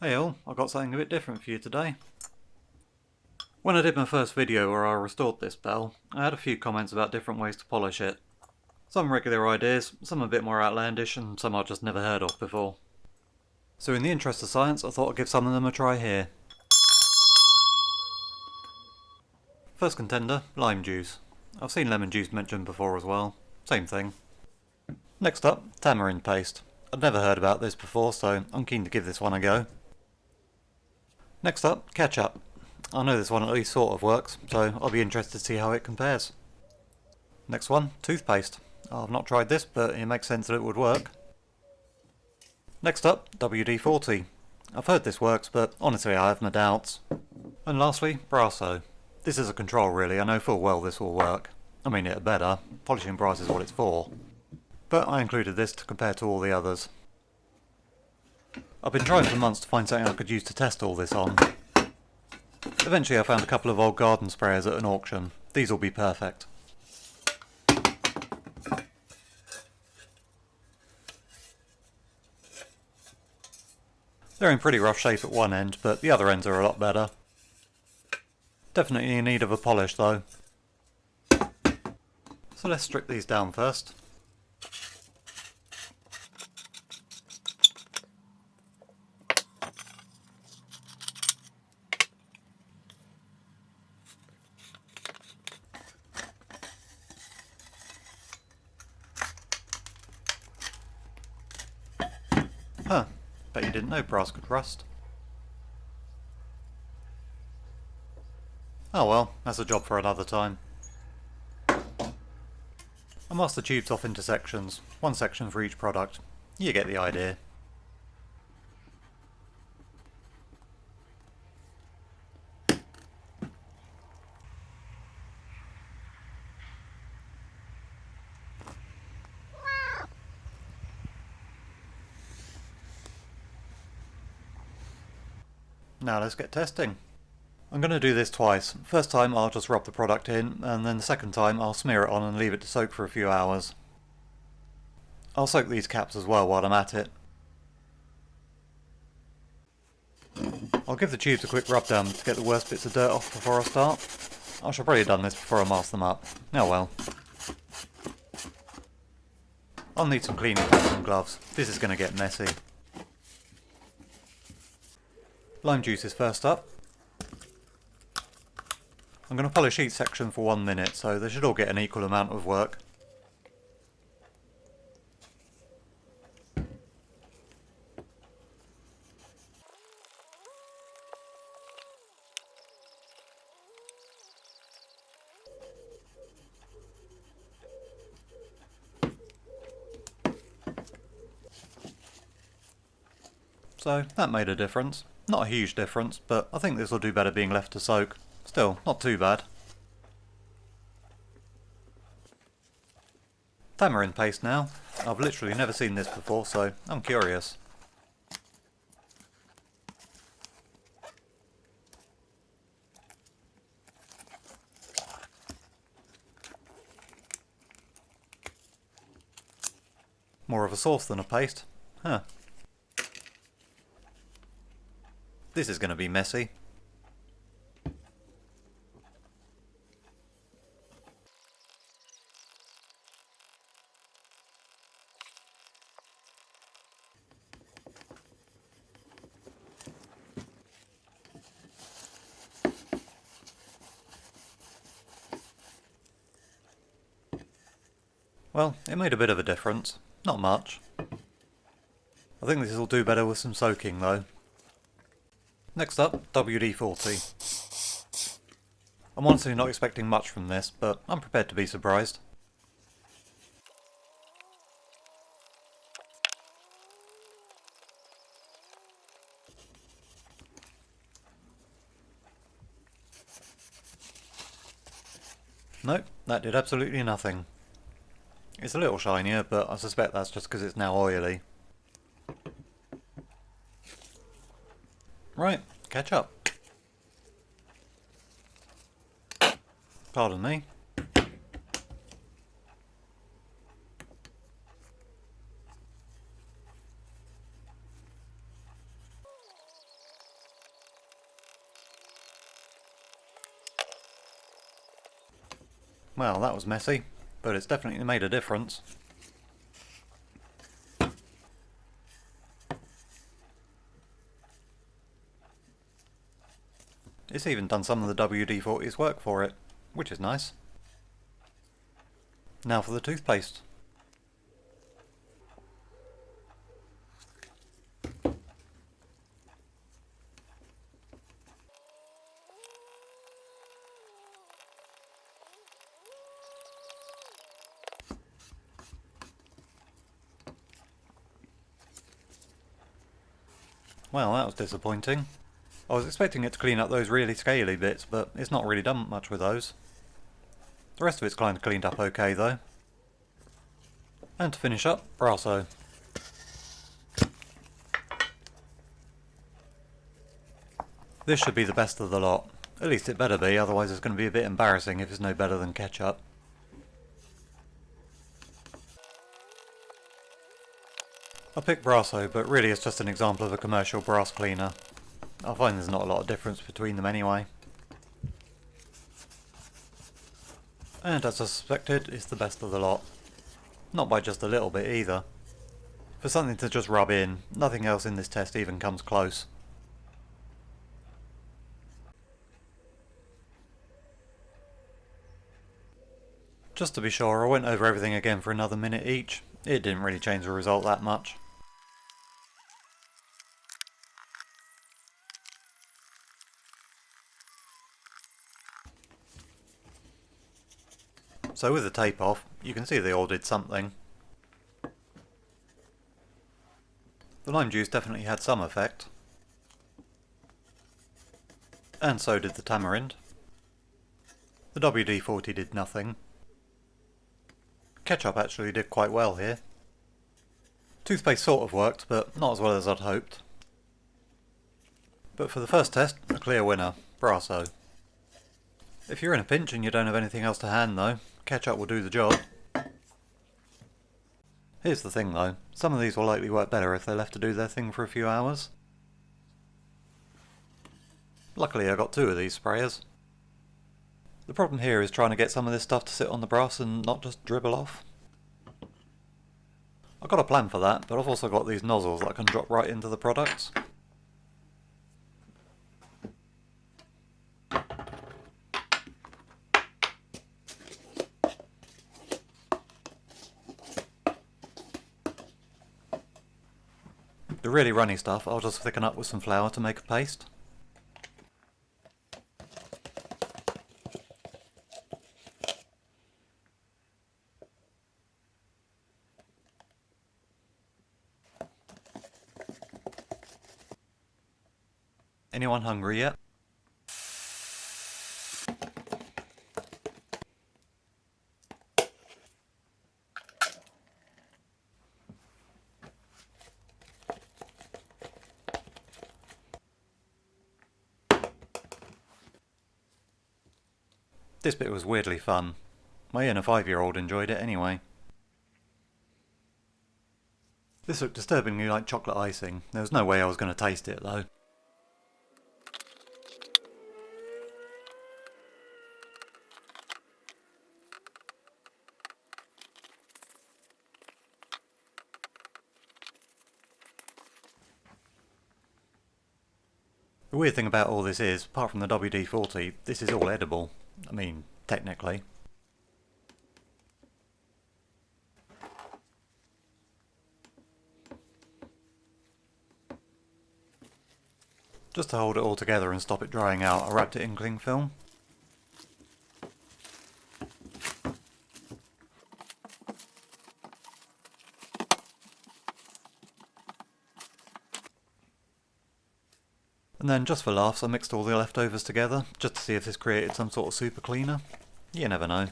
Hey all, I've got something a bit different for you today. When I did my first video where I restored this bell, I had a few comments about different ways to polish it. Some regular ideas, some a bit more outlandish, and some I'd just never heard of before. So in the interest of science, I thought I'd give some of them a try here. First contender, lime juice. I've seen lemon juice mentioned before as well. Same thing. Next up, tamarind paste. I'd never heard about this before, so I'm keen to give this one a go. Next up, ketchup. I know this one at least sort of works, so I'll be interested to see how it compares. Next one, toothpaste. I've not tried this, but it makes sense that it would work. Next up, WD-40. I've heard this works, but honestly I have my doubts. And lastly, Brasso. This is a control really, I know full well this will work. I mean it better, polishing brass is what it's for. But I included this to compare to all the others. I've been trying for months to find something I could use to test all this on. Eventually I found a couple of old garden sprayers at an auction. These will be perfect. They're in pretty rough shape at one end, but the other ends are a lot better. Definitely in need of a polish though. So let's strip these down first. Huh, bet you didn't know brass could rust. Oh well, that's a job for another time. I masked the tubes off into sections, one section for each product. You get the idea. Now let's get testing. I'm going to do this twice. First time I'll just rub the product in, and then the second time I'll smear it on and leave it to soak for a few hours. I'll soak these caps as well while I'm at it. I'll give the tubes a quick rub down to get the worst bits of dirt off before I start. I should probably have done this before I mask them up. Oh well. I'll need some cleaning tools and gloves. This is going to get messy. Lime juice is first up. I'm going to polish each section for 1 minute, so they should all get an equal amount of work. So that made a difference. Not a huge difference, but I think this will do better being left to soak. Still, not too bad. Tamarind paste now. I've literally never seen this before, so I'm curious. More of a sauce than a paste. Huh. This is going to be messy. Well, it made a bit of a difference. Not much. I think this will do better with some soaking though. Next up, WD-40. I'm honestly not expecting much from this, but I'm prepared to be surprised. Nope, that did absolutely nothing. It's a little shinier, but I suspect that's just because it's now oily. Right, ketchup. Pardon me. Well, that was messy, but it's definitely made a difference. It's even done some of the WD-40's work for it, which is nice. Now for the toothpaste. Well, that was disappointing. I was expecting it to clean up those really scaly bits, but it's not really done much with those. The rest of it's kind of cleaned up okay though. And to finish up, Brasso. This should be the best of the lot. At least it better be, otherwise it's going to be a bit embarrassing if it's no better than Ketchup. I picked Brasso, but really it's just an example of a commercial brass cleaner. I find there's not a lot of difference between them anyway. And as I suspected, it's the best of the lot. Not by just a little bit either. For something to just rub in, nothing else in this test even comes close. Just to be sure, I went over everything again for another minute each. It didn't really change the result that much. So with the tape off, you can see they all did something. The lime juice definitely had some effect. And so did the tamarind. The WD-40 did nothing. Ketchup actually did quite well here. Toothpaste sort of worked, but not as well as I'd hoped. But for the first test, a clear winner, Brasso. If you're in a pinch and you don't have anything else to hand though, Ketchup will do the job. Here's the thing though, some of these will likely work better if they're left to do their thing for a few hours. Luckily I got 2 of these sprayers. The problem here is trying to get some of this stuff to sit on the brass and not just dribble off. I've got a plan for that, but I've also got these nozzles that can drop right into the products. The really runny stuff I'll just thicken up with some flour to make a paste. Anyone hungry yet? This bit was weirdly fun. My inner 5-year-old enjoyed it anyway. This looked disturbingly like chocolate icing. There was no way I was going to taste it though. The weird thing about all this is, apart from the WD-40, this is all edible. I mean, technically. Just to hold it all together and stop it drying out, I wrapped it in cling film. And then, just for laughs, I mixed all the leftovers together, just to see if this created some sort of super cleaner. You never know.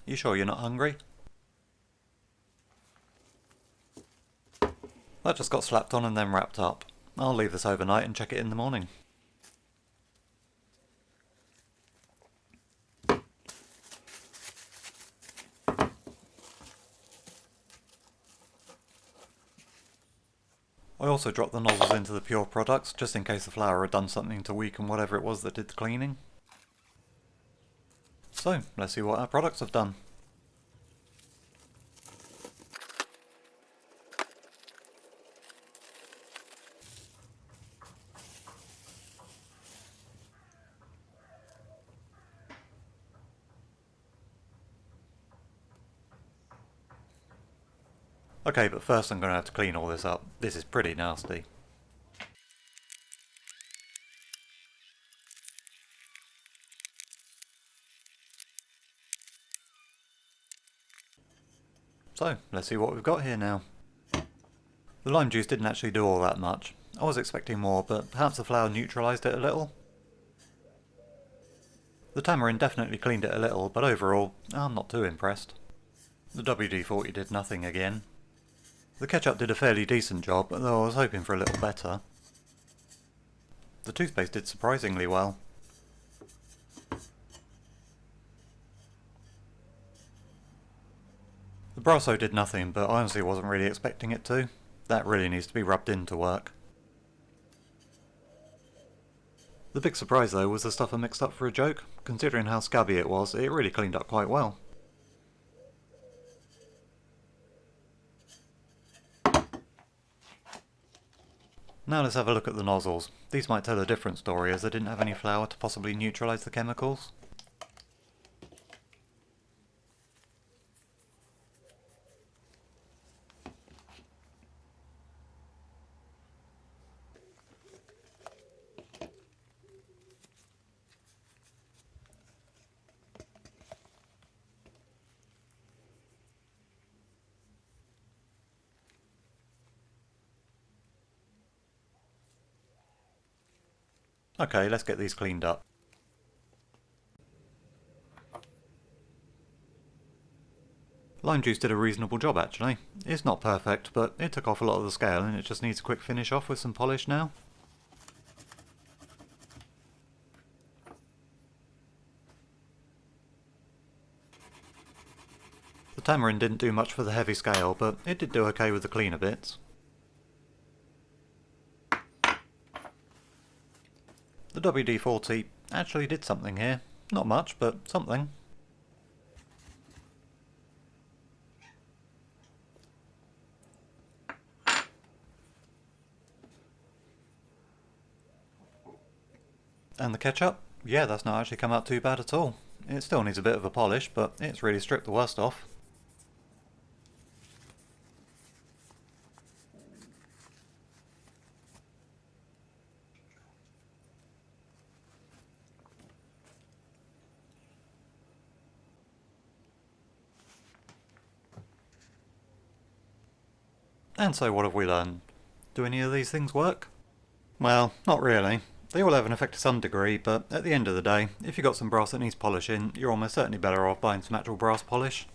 You sure you're not hungry? That just got slapped on and then wrapped up. I'll leave this overnight and check it in the morning. I also dropped the nozzles into the pure products, just in case the flour had done something to weaken whatever it was that did the cleaning. So, let's see what our products have done. Okay, but first I'm going to have to clean all this up. This is pretty nasty. So, let's see what we've got here now. The lime juice didn't actually do all that much. I was expecting more, but perhaps the flour neutralised it a little. The tamarind definitely cleaned it a little, but overall, I'm not too impressed. The WD-40 did nothing again. The ketchup did a fairly decent job, though I was hoping for a little better. The toothpaste did surprisingly well. The Brasso did nothing, but I honestly wasn't really expecting it to. That really needs to be rubbed in to work. The big surprise though was the stuff I mixed up for a joke. Considering how scabby it was, it really cleaned up quite well. Now let's have a look at the nozzles. These might tell a different story as they didn't have any flour to possibly neutralise the chemicals. Okay, let's get these cleaned up. Lime juice did a reasonable job actually. It's not perfect, but it took off a lot of the scale and it just needs a quick finish off with some polish now. The tamarind didn't do much for the heavy scale, but it did do okay with the cleaner bits. The WD-40 actually did something here. Not much, but something. And the ketchup? Yeah, that's not actually come out too bad at all. It still needs a bit of a polish, but it's really stripped the worst off. And so what have we learned? Do any of these things work? Well, not really. They all have an effect to some degree, but at the end of the day, if you've got some brass that needs polishing, you're almost certainly better off buying some actual brass polish.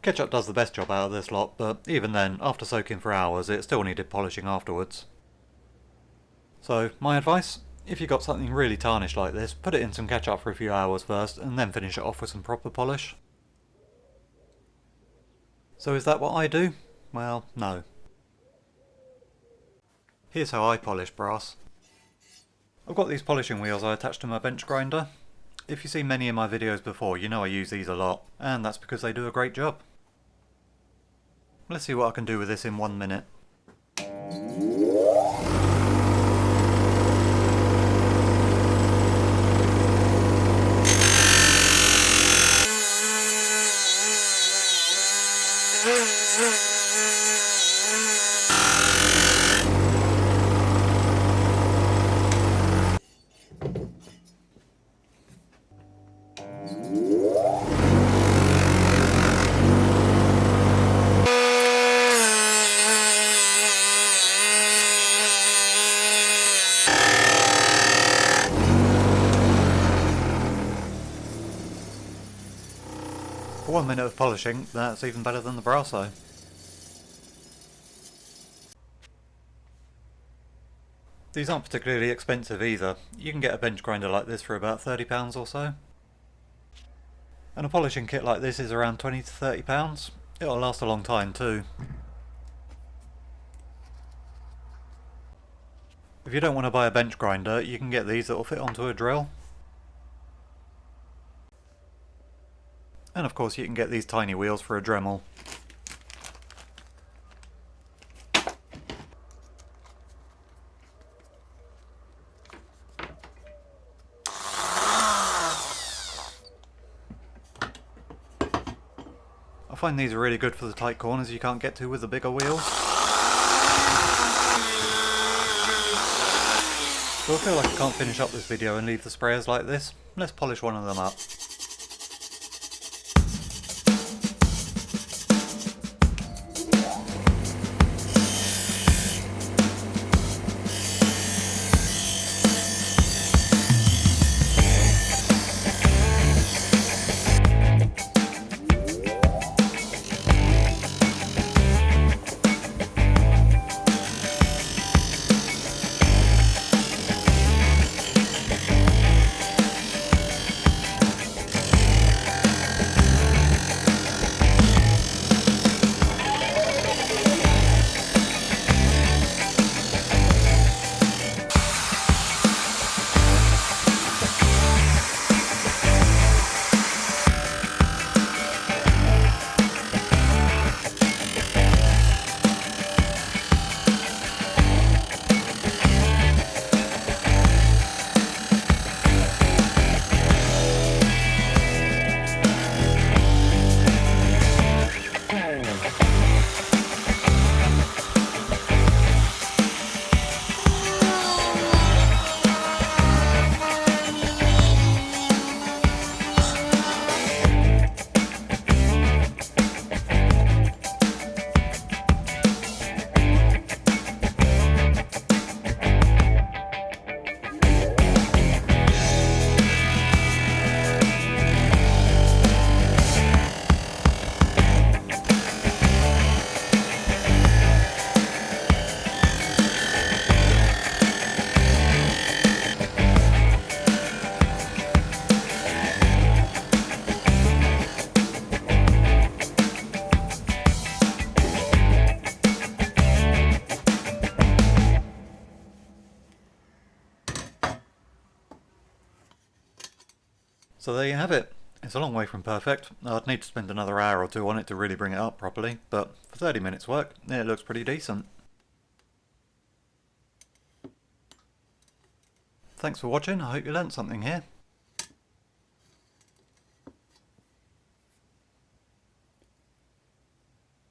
Ketchup does the best job out of this lot, but even then, after soaking for hours, it still needed polishing afterwards. So, my advice? If you've got something really tarnished like this, put it in some ketchup for a few hours first, and then finish it off with some proper polish. So is that what I do? Well, no. Here's how I polish brass. I've got these polishing wheels I attach to my bench grinder. If you've seen many of my videos before, you know I use these a lot, and that's because they do a great job. Let's see what I can do with this in 1 minute. For 1 minute of polishing, that's even better than the Brasso. These aren't particularly expensive either. You can get a bench grinder like this for about £30 or so. And a polishing kit like this is around £20 to £30. It'll last a long time too. If you don't want to buy a bench grinder, you can get these that will fit onto a drill. And of course you can get these tiny wheels for a Dremel. I find these are really good for the tight corners you can't get to with the bigger wheels. So I feel like I can't finish up this video and leave the sprayers like this. Let's polish one of them up. So there you have it. It's a long way from perfect. I'd need to spend another hour or two on it to really bring it up properly, but for 30 minutes work, it looks pretty decent. Thanks for watching, I hope you learnt something here.